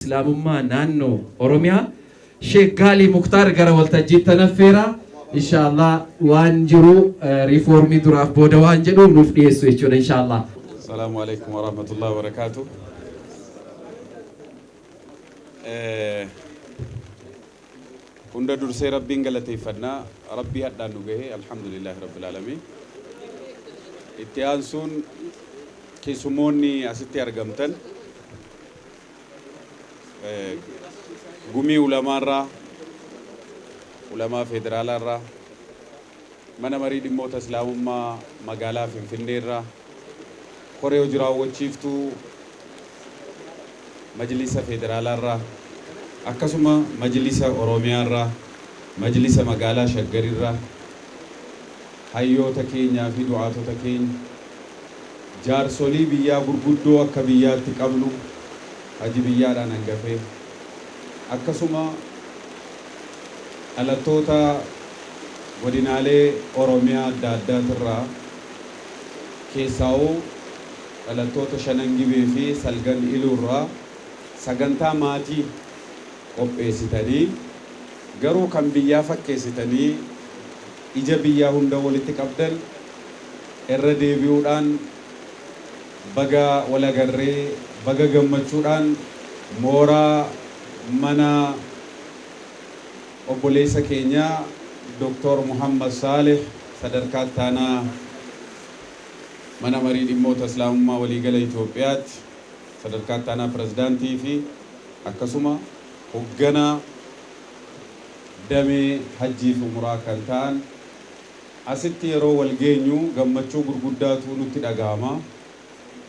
إسلامما نانو أوروميا شيخ غالي مختار غرا والتجيت تنفيرا إن شاء الله وانجرو ريفورمي دراف بودا وانجرو نفدي يسويتشون إن شاء الله. السلام عليكم ورحمة الله وبركاته. كندا درسي ربي غلطي فدنا ربي هدا نوغه الحمد لله رب العالمين. اتيانسون كيسوموني أستي أرغمتن gumii ulamaarraa ulamaa federaalaarraa mana marii dhimmoota islaamummaa magaalaa Finfinneerraa koree hojii raawwachiiftuu majlisa federaalaarraa akkasuma majlisa oromiyaarraa majlisa magaalaa Shaggarirraa hayyoota keenyaa fi du'aatota keenya jaarsolii biyyaa gurguddoo akka biyyaatti qabnu haji biyyaadhaan hangafee akkasuma dhalattoota godinaalee Oromiyaa adda addaatirraa keessaa'uu dhalattoota Shanangibee fi Salgan Iluurraa sagantaa maatii qopheessitanii garuu kan biyyaa fakkeessitanii ija biyyaa hunda walitti qabdan irra deebi'uudhaan baga walagarree baga gammachuudhaan mooraa mana obboleessa keenya Dr. Muhammad Saleh sadarkaa taanaa mana marii dhimmoota islaamummaa waliigala Itoophiyaatti sadarkaa taanaa pirezidaantii fi akkasuma hoogganaa damee hajjii fi umraa kan ta'an asitti yeroo wal geenyu gammachuu gurguddaatu nutti dhaga'ama.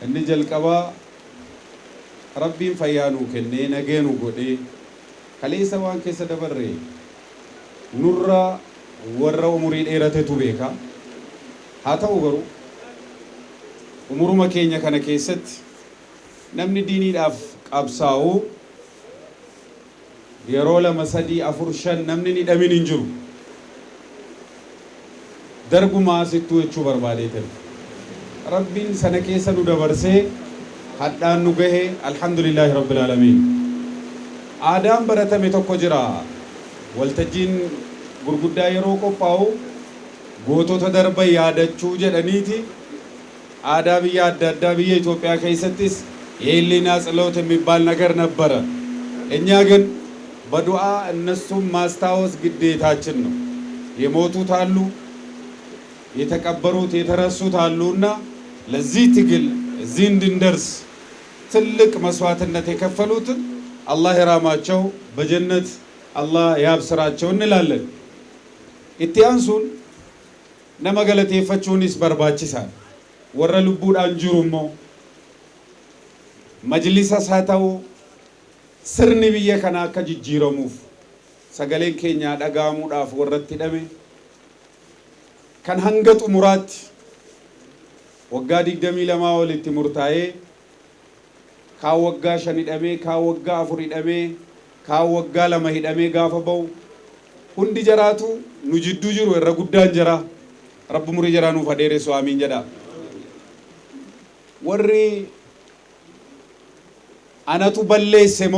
Inni jalqabaa Rabbiin fayyaanuu kennee nageenu godhee kaleessa waan keessa dabarree nurra warra umurii dheeratetu beeka. Haa ta'u garuu umuruma keenya kana keessatti namni diiniidhaaf qabsaa'u yeroo 2, 3, 4, 5 namni ni dhamin hin jiru. Darbumaa asittuu jechuu barbaadeetan. Rabbiin sana keessa nu dabarsee haddaan nu gahe alhamdulillahi rabbil alamin. Aadaan baratame tokko jira. Waltajjiin gurguddaa yeroo qophaa'u gootota darban yaadachuu jedhaniiti. Aadaa biyya adda addaa biyya Itoophiyaa keessattis የህሊና ጸሎት የሚባል ነገር ነበረ። እኛ ግን በዱዓ እነሱም ማስታወስ ግዴታችን ነው። የሞቱት አሉ፣ የተቀበሩት የተረሱት አሉና ለዚህ ትግል እዚህ እንድንደርስ ትልቅ መስዋዕትነት የከፈሉትን አላህ ይራማቸው በጀነት አላህ ያብስራቸው እንላለን። ኢትያንሱን ነመገለቴፈቹንስ በርባችሳል ወረ ልቡዳን ጅሩሞ መጅሊሳ ሳታው ስርኒ ብየ ከና ከጅጅረሙፍ ሰገሌን ኬኛ ዳጋሙዳፍ ወረት ደሜ ከን ሀንገጡ ሙራት ወጋ ዲግደሚ ለማወልቲ ሙርታዬ ካወጋ ሸኒ ደሜ ካወጋ አፉሪ ደሜ ካወጋ ለማሂ ደሜ ጋፈበው ሁንዲ ጀራቱ ኑጅዱ ጅሩ ወረ ጉዳን ጀራ ረብ ሙሪ ጀራኑ ፈዴሬ ሷሚን ጀዳ ወሪ አነቱ በሌሴሞ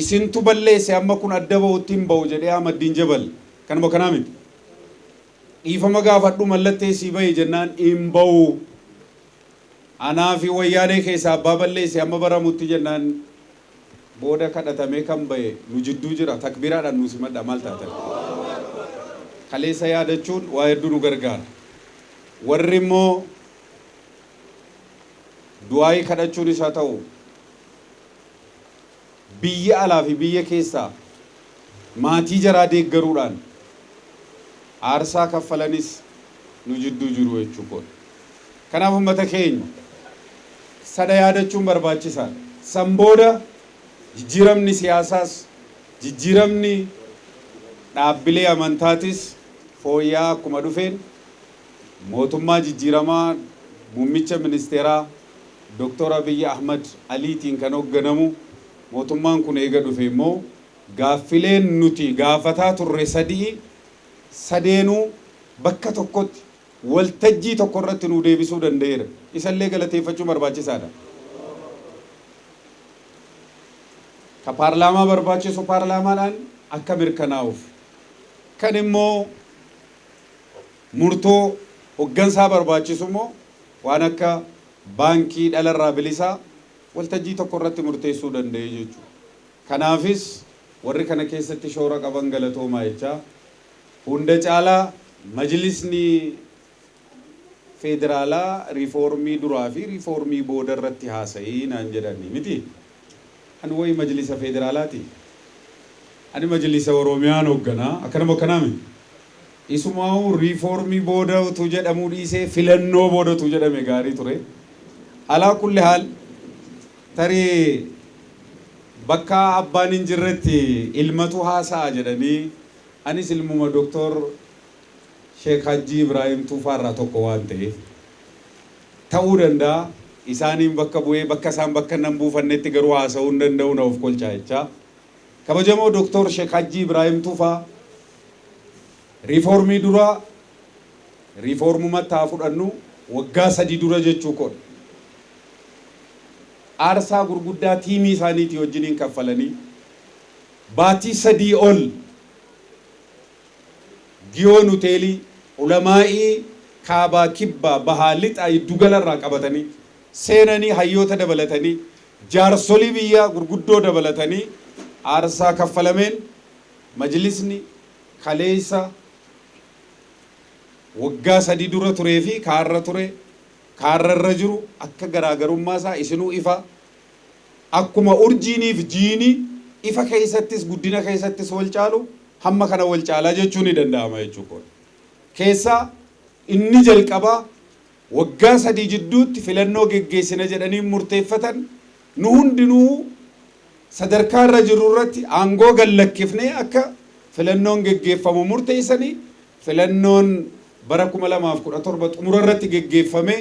ኢሲንቱ በሌሴ አመኩን አደበው ቲምበው ጀዲያ መዲን ጀበል ከነሞ ከናሚት ኢፈማ ጋፈዱ መለቴ ሲበይ ጀናን ኢምበው አናፊ ወያኔ ኬሳ አባበሌሴ አመበረሙት ጀናን ቦደ ከደተሜ ከምበይ ኑጅዱ ጅራ ተክቢራዳን ኑሲመዳ ማልታተ ከሌሳ ያደቹን ዋይዱኑ ገርጋር ወሪሞ ዱአይ ከደቹን ይሳተው ብየ አላፊ ብየ ኬሳ ማቲ ጀራ ደገሩዳን አርሳ ከፈለኒስ ኑጅዱ ጅሩ እቹኮን ከናፉ መተከኝ ሰዳ ያደቹን በርባችሳል ሰምቦዳ ጅጅረምኒ ሲያሳስ ጅጅረምኒ ዳብሌ አመንታቲስ ፎያ ኩማ ዱፌን ሞቱማ ጅጅረማ ሙሚቸ ሚኒስቴራ ዶክተር አብይ አህመድ አሊቲን ከኖገነሙ ሞቱማን ኩን ኤገ ዱፌሞ ጋፊሌን ኑቲ ጋፈታ ቱሬ ሰዲ ሰዴኑ በከ tokkotti waltajjii tokko irratti nu deebisuu danda'eera isallee galateeffachuu barbaachisaadha كبرلمان برباچي سو برلمان أكا مركناوف كان إمو مرتو وجنسا برباچي سمو وانكا بانكي دلر بليسا والتجي تقررت مرتي سودان ديجو كنافس warri kana keessatti shoora qaban galatoomaa jecha hunda caalaa majlisni federaalaa riifoormii duraa fi riifoormii booda irratti haasa'ii naan jedhani miti ani wayi majlisa federaalaati ani majlisa oromiyaan hoogganaa akkanuma kanaami isumaa'u riifoormii booda utuu jedhamuu dhiisee filannoo booda utuu jedhame gaarii ture alaa kulli haal tarii bakka abbaan injirretti ilmatu haasa'a jedhanii anis ilmuma doktor Sheikh Haji Ibrahim Tufaarraa tokko waan ta'eef ta'uu danda'a isaaniin bakka bu'ee bakka isaan bakka nan buufannetti garuu haasa'uu hin danda'u na of kolchaa jecha kabajamoo doktor Sheikh Haji Ibrahim Tufaa riifoormii dura riifoormumatti haa fudhannu waggaa 3 dura jechuu koodha aarsaa gurguddaa tiimii isaaniitii wajjiniin kaffalanii baatii 3 ol giyoon hoteelii ulamaa'ii kaabaa kibbaa bahaa lixaa iddugalarraa qabatanii seenanii hayyoota dabalatanii jaarsolii biyyaa gurguddoo dabalatanii aarsaa kaffalameen majlisni kaleessa waggaa 3 dura turee fi kaarra ture kaarrarra jiru akka garaagarummaa isaa isinuu ifa akkuma urjiiniif jiini ifa keessattis guddina keessattis wal caalu hamma kana wal caalaa jechuun ni danda'ama jechuudha. Keessa inni jalqaba waggaa 3 jidduutti filannoo geggeessina jedhanii murteeffatan nu hundinuu sadarkaa irra jiru irratti aangoo gallakkifnee akka filannoon geggeeffamu murteessanii filannoon bara 2017 xumura irratti geggeeffame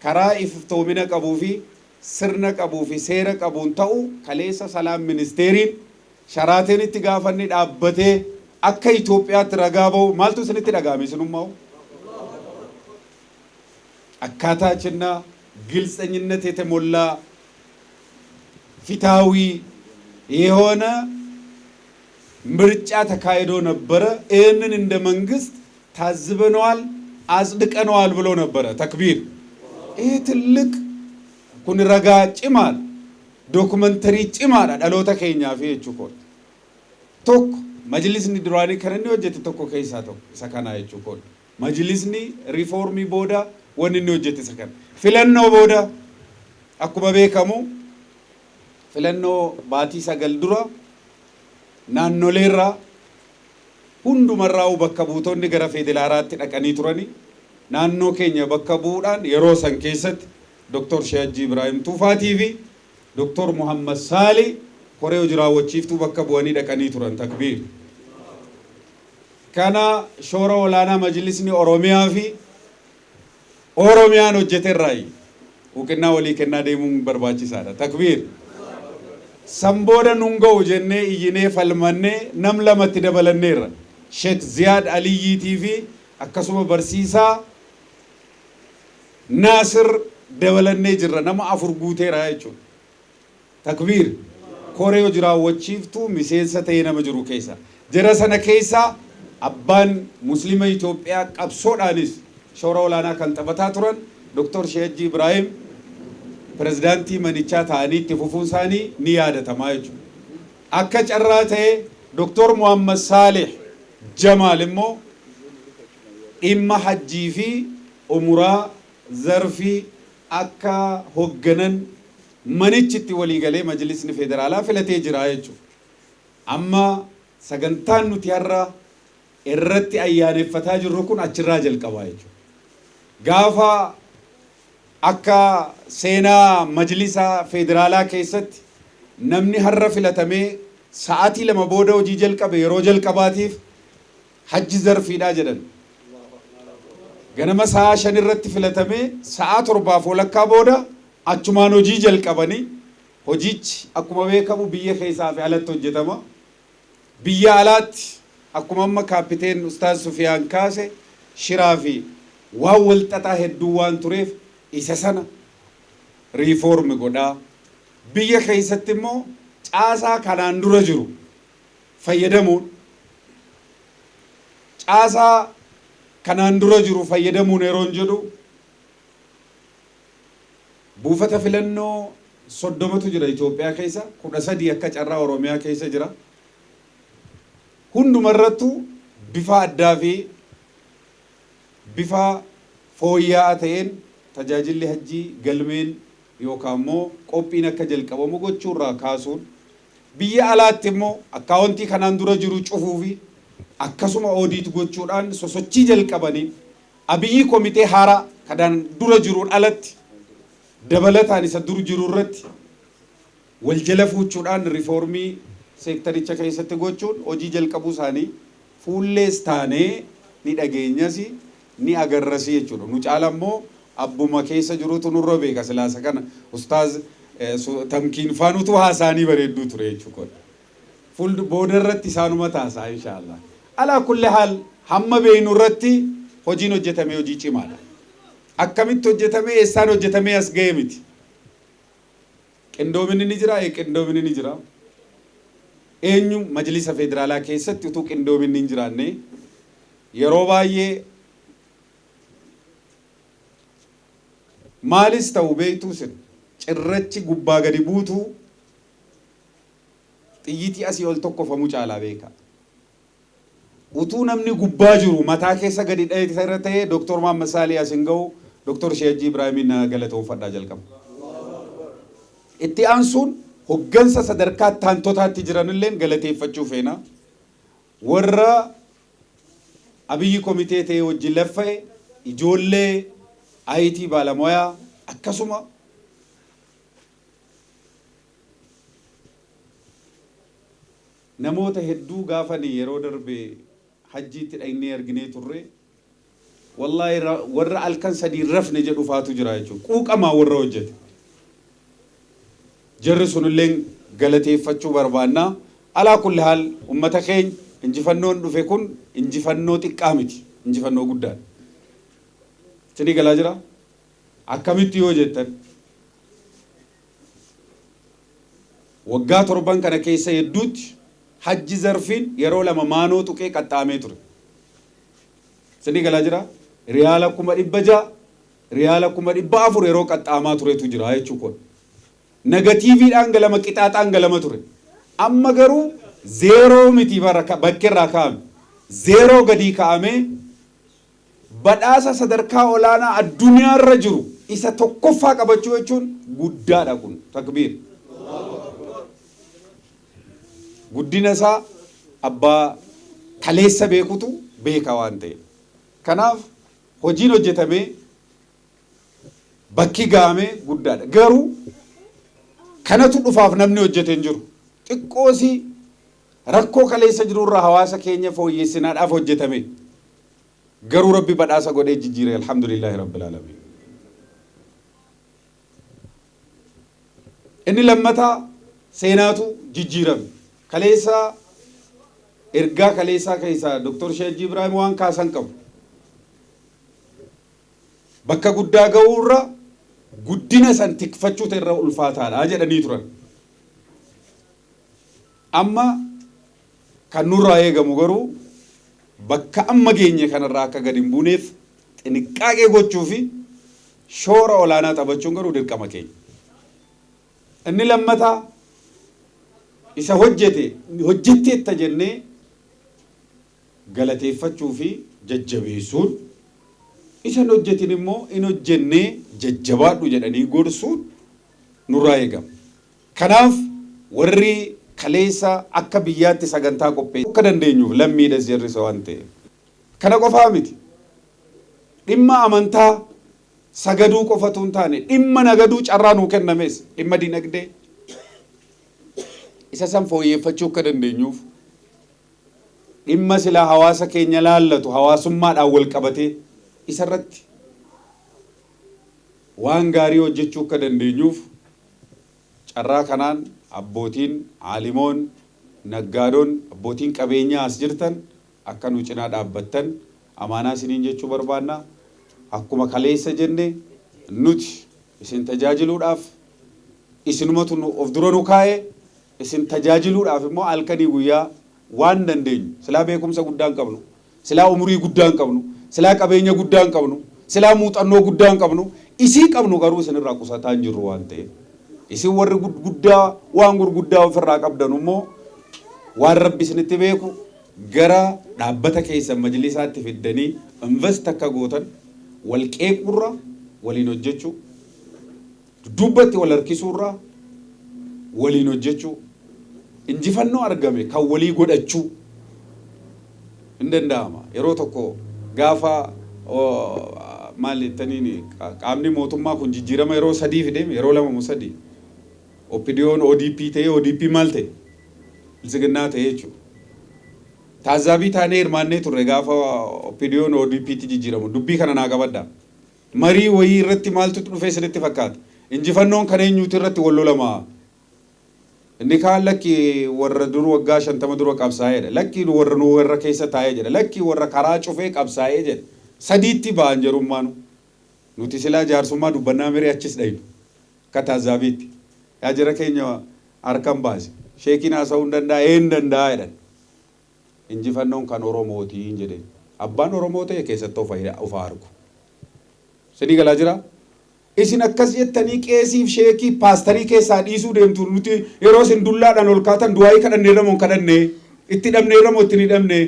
karaa iftoomina qabuu fi sirna qabuu fi seera qabuun ta'u kaleessa salaam ministeeriin sharaateen itti gaafanni dhaabbatee akka Itoophiyaatti ragaa ba'u maaltu isinitti dhaga'ame isinummaa akkaaታችና ግልጽኝነት የተሞላ ፊታዊ የሆነ ምርጫ ተካሂዶ ነበረ ይህንን እንደ መንግስት ታዝበነዋል አጽድቀነዋል ብሎ ነበረ ተክቢር ይህ ትልቅ kun ragaa cimaadha dookumentari cimaadha dhaloota keenyaaf jechuudha tokko majlisni duraanii kan inni hojjete tokko keessaa tokko isa kana jechuudha majlisni riifoormii booda wanni inni hojjete isa kana filannoo booda akkuma beekamu filannoo baatii 9 dura naannoleerraa hundumarraa bakka buutonni gara federaalaatti dhaqanii turani naannoo keenya bakka buudhaan yeroo san keessatti Dr. Sheikh Haji Ibrahim Tufaa TV Dr. Muhammad Sali koree jiraawwachiiftuu bakka bu'anii dhaqanii turan takbiir kana shoora olaanaa majlisni Oromiyaa fi Oromiyaan hojjeterraayi uqinnaa walii kennaa deemuun barbaachisaadha takbiir sambooda nunga'u jennee iyyinee falmannee nam lamatti dabalanneerra Sheikh Ziyad Aliyyi TV akkasuma barsiisaa Nasir dabalannee jirra nama 4 guuteera jechuudha takbiir koree jiraawwachiiftuu miseensa ta'ee nama jiru keessa jara sana keessa abbaan muslima Itoophiyaa qabsoodhaanis shoora olaanaa kan taphataa turan Dr. Sheikh Haji Ibrahim pirezidaantii manichaa ta'anii itti fufuun isaanii ni yaadatamaa jechuudha akka carraa ta'ee Dr. Muhammad Salih Jamal immoo dhimma hajjii fi umuraa zarfii akka hogganan manichitti walii galee majlisni federaalaa filatee jira jechuudha amma sagantaan nuti har'a irratti ayyaaneffataa jirru kun achirraa jalqabaa jechuudha gaafa akka seenaa majlisa federaalaa keessatti namni har'a filatamee sa'aatii 2 booda hojii jalqabe yeroo jalqabaatiif hajji zarfiidhaa jedhan ganama sa'a 5 irratti filatamee sa'a 7 walakkaa booda achumaan hojii jalqabanii hojichi akkuma beekamu biyya keessaa fi alatti hojjetama biyya alaatti akkuma amma kaapiteen Ustaaz Sufiyaan kaase shiraa fi waan walxaxaa hedduu waan tureef isa sana riifoormi godhaa biyya keessatti immoo caasaa kanaan dura jiru fayyadamuun caasaa kanaan dura jiru fayyadamuun yeroon jedhu buufata filannoo 30tu jira Itoophiyaa keessa 13 akka carraa Oromiyaa keessa jira hundumarrattu bifa addaa fi bifa fooyya'aa ta'een tajaajilli hajjii galmeen yookaan immoo qophiin akka jalqabamu gochuurraa kaasuun biyya alaatti immoo akkaawuntii kanaan dura jiru cufuu fi akkasuma oodiit gochuudhaan sosochii jalqabanii abiyyi komitee haaraa kanaan dura jiruun alatti dabalataan isa dur jiru irratti wal jala fuuchuudhaan riifoormii seektaricha keessatti gochuun hojii jalqabuu isaanii fuullees taanee ni dhageenyas ni agarras jechuudha. Nu caala immoo abbuma keessa jirutu nurra beeka silaasa kana ustaaz tamkiin faanutu haasaanii bareedduu ture jechuudha. Fuul booda irratti isaanuma taasaa inshaallah. Alaa kulli haal hamma beeynu irratti hojiin hojjetame hojii cimaadha. Akkamitti hojjetame eessaan hojjetame as ga'e miti. Qindoominni ni jira qindoominni ni jira. Eenyu majlisa federaalaa keessatti utuu qindoominni hin jiraanne yeroo baay'ee maalis ta'u beektuu sin cirrachi gubbaa gadi buutu xiyyitii asii ol tokkofamu caalaa beeka. Utuu namni gubbaa jiru mataa keessa gadi dheetii irra ta'ee Dr. Muhammad Salih asin ga'u Dr. Sheejii Ibraahimin galatoomfadhaa jalqaba. Itti aansuun hoggansa sadarkaa taantotaatti jiranillee galateeffachuu feena. Warra abiyyi komitee ta'ee wajjin laffa'e ijoollee IT baalamoyaa akkasuma namoota hedduu gaafanii yeroo darbe hajjiitti dhaynee arginee turre wallahi warra alkan sadii rafne jedhu faatu jira jechuudha. Quuqamaa warra hojjete. Jarri sunillee galateeffachuu barbaanna. Alaa kulli haal ummata keenya injifannoon dhufe kun injifannoo xiqqaa miti. Injifannoo guddaadha. Sini galaa jira? Akkamitti yoo jettan waggaa 7 kana keessa hedduutti hajji zarfiin yeroo lama maanoo tuqee qaxxaamee ture. Sini galaa jira? Riyaala 600 riyaala 400 yeroo qaxxaamaa turetu jira jechuudha. Negatiiviidhaan galama qixaaxaan galama ture. Amma garuu zeeroo miti bakka irraa kaa'ame. Zeeroo gadii kaa'amee badhaasa sadarkaa olaanaa addunyaa irra jiru isa tokkoffaa qabachuu jechuun guddaadha kun takbiir. Guddina isaa abbaa kaleessa beekutu beeka waan ta'e. Kanaaf hojiin hojjetamee bakki ga'amee guddaadha. Garuu kanatu dhufaaf namni hojjete hin jiru. Xiqqoosii rakkoo kaleessa jirurraa hawaasa keenya fooyyessinaadhaaf hojjetame. Garuu rabbi badhaasa godhee jijjiire alhamdulillahi rabbil alamin. Inni lammataa seenaatu jijjiirame. Kaleessa ergaa kaleessaa keessaa Dr. Sheejii Ibrahim waan kaasan qabu. Bakka guddaa ga'uurra guddina san tikfachuutu irra ulfaataadha jedhanii turan. Amma kan nurraa eegamu garuu bakka amma geenye kanarraa akka gadi hin buuneef xinqaaqee gochuu fi shoora olaanaa taphachuun garuu dirqama keenya. Inni lammataa isa hojjetteetta jennee galateeffachuu fi jajjabeessuun isan hojjetin immoo in hojjennee jajjabaadhu jedhanii gorsuun nurraa eegama. Kanaaf warri kaleessa akka biyyaatti sagantaa qopheessuu akka dandeenyuuf lammiidhas jarrisa waan ta'eef. Kana qofaa miti. Dhimma amantaa sagaduu qofatu hin taane dhimma nagaduu carraa nuu kennames dhimma dinagdee isa san fooyyeffachuu akka dandeenyuuf dhimma silaa hawaasa keenya laallatu hawaasummaadhaan wal qabatee isarratti waan gaarii hojjechuu akka dandeenyuuf carraa kanaan abbootiin aalimoon naggaadoon abbootiin qabeenyaa as jirtan akka nu cinaa dhaabbattan amaanaa isiniin jechuu barbaanna. Akkuma kaleessa jenne nuti isin tajaajiluudhaaf isinumatu of dura nu kaa'e isin tajaajiluudhaaf immoo halkanii guyyaa waan dandeenyu silaa beekumsa guddaan qabnu silaa umurii guddaan qabnu silaa qabeenya guddaan qabnu silaa muuxannoo guddaan qabnu isii qabnu garuu isinirraa qusataa hin jirru waan ta'eef isin warri guddaa waan gurguddaa ofirraa qabdan immoo waan rabbi isinitti beeku gara dhaabbata keessa majlisaatti fiddanii invest akka gootan wal qeequrra waliin hojjechuu dubbatti wal harkisuurra waliin hojjechuu injifannoo argame kan walii godhachuu hin danda'ama yeroo tokko gaafa maal jettaniin qaamni mootummaa kun jijjiirama yeroo sadii fideeme yeroo lama moo sadii OPDO'n ODP ta'ee ODP maal ta'e bilisiginnaa ta'ee jechuudha. Taazaabii taanee hirmaannee turre gaafa OPDO'n ODP'tti jijjiiramu dubbii kana naa qabaddaa. Marii wayii irratti maaltu dhufee isinitti fakkaata? Injifannoon kan eenyuuti irratti wal lolamaa? Inni kaan lakki warra dur waggaa 50 dura qabsaa'ee jedha. Lakki warra nu warra keessa taa'ee jedha. Lakki warra karaa cufee qabsaa'ee jedha. Sadiitti ba'an jarummaanu. Nuti silaa jaarsummaa dubbannaa miree achis dhaynu. Akka taazaabiitti. Yaa jira keenya harkan baase. Sheekiin haasa'uu hin danda'a een danda'a jedhan. Injifannoon kan Oromootiin jedhe. Abbaan Oromoo ta'e keessatti of argu. Sidii galaa jira. Isin akkas jettanii qeesiif sheekii paastarii keessaa dhiisuu deemtu nuti yeroo isin dullaadhaan ol kaatan du'aayii kadhannee ramoo kadhannee itti dhabnee ramoo itti ni dhabnee.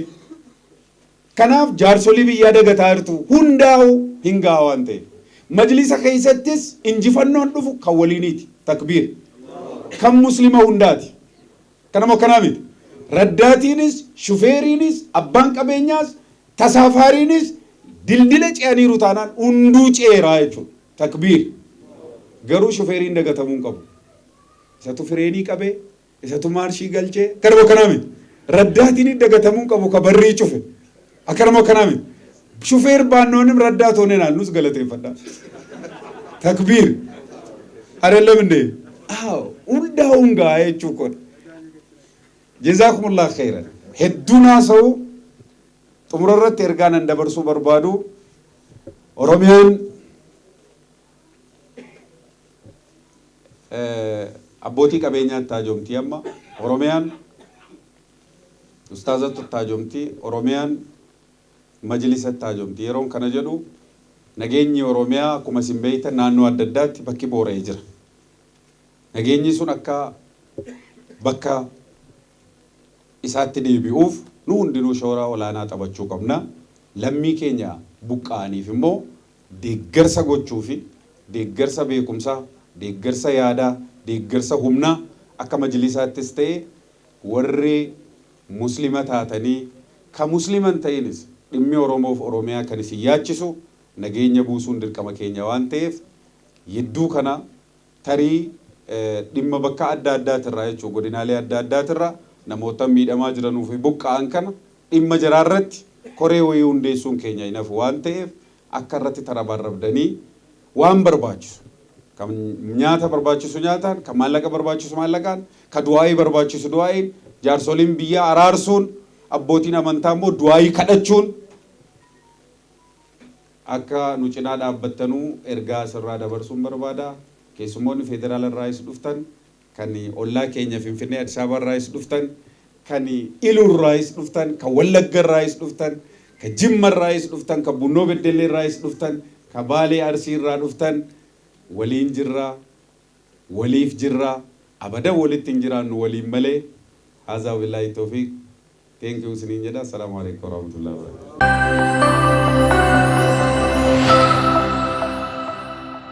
Kanaaf jaarsolii biyyaa dagataa jirtu hundaa'u hin ga'a waan ta'eef. Majlisa keessattis injifannoon dhufu kan waliiniiti. Takbiir. Kan muslima hundaati. Kanamo kanaa miti. Raddaatiinis, shufeeriinis, abbaan qabeenyaas, tasaafariinis dildila ce'aniiru taanaan hunduu ceeraa jechuudha. Takbiir. Garuu shufeeriin dagatamuu hin qabu. Isatu fireenii qabee, isatu maarshii galchee. Kanamo kanaa miti. Raddaatiin dagatamuu hin qabu ka barrii cufe. Akkanamo kanaa miti. Shufeer baannoonim raddaatoonee naannus galateeffadhaa. Takbiir. Adallam indee. Hundaa hungaa jechuu kun. Jazakumullah khairan. Hedduunaa sa'u xumura irratti ergaan an dabarsuu barbaadu Oromiyaan abbootii qabeenyaatti taajomtii amma Oromiyaan ustaazatti taajomtii Oromiyaan majlisatti taajomtii yeroon kana jedhu nageenyi Oromiyaa akkuma isin beektan naannoo adda addaatti bakki boora'ee jira. Nageenyi sun akka bakka isaatti deebi'uuf nu hundinuu shoora olaanaa taphachuu qabna. Lammii keenya buqqaaniif immoo deeggarsa gochuu fi deeggarsa beekumsaa, deeggarsa yaadaa, deeggarsa humnaa akka majlisaattis ta'e warri muslima taatanii ka musliman ta'inis dhimmi Oromoof Oromiyaa kan isin yaachisu nageenya buusuun dirqama keenya waan ta'eef yedduu kana tarii dhimma bakka adda addaatirraa jechuun godinaalee adda addaatirraa namoota miidhamaa jiranuuf buqqa'an kana dhimma jiraarratti koree wayii hundeessuun keenya hin hafu waan ta'eef akka irratti tarabarrabdanii waan barbaachisu kan nyaata barbaachisu nyaataan kan maallaqa barbaachisu maallaqaan kan du'aayii barbaachisu du'aayiin jaarsoliin biyyaa araarsuun abbootiin amantaa immoo du'aayii kadhachuun akka nu cinaa dhaabbattanuu ergaa sirraa dabarsuun barbaada. Keessumoonni federaala irraayis dhuftan kan ollaa keenya Finfinnee Addis Ababa irraayis dhuftan kan Iluu irraayis dhuftan kan Wallagga irraayis dhuftan kan Jimma irraayis dhuftan kan Bunnoo Beddellee irraayis dhuftan kan Baalee Arsii irraa dhuftan waliin jirra waliif jirra abada walitti hin jiraannu waliin malee haazaa billaahi tawfiiq. Thank you siniin jedha. Assalaamu alaykum warahmatullahi wabarakatuh.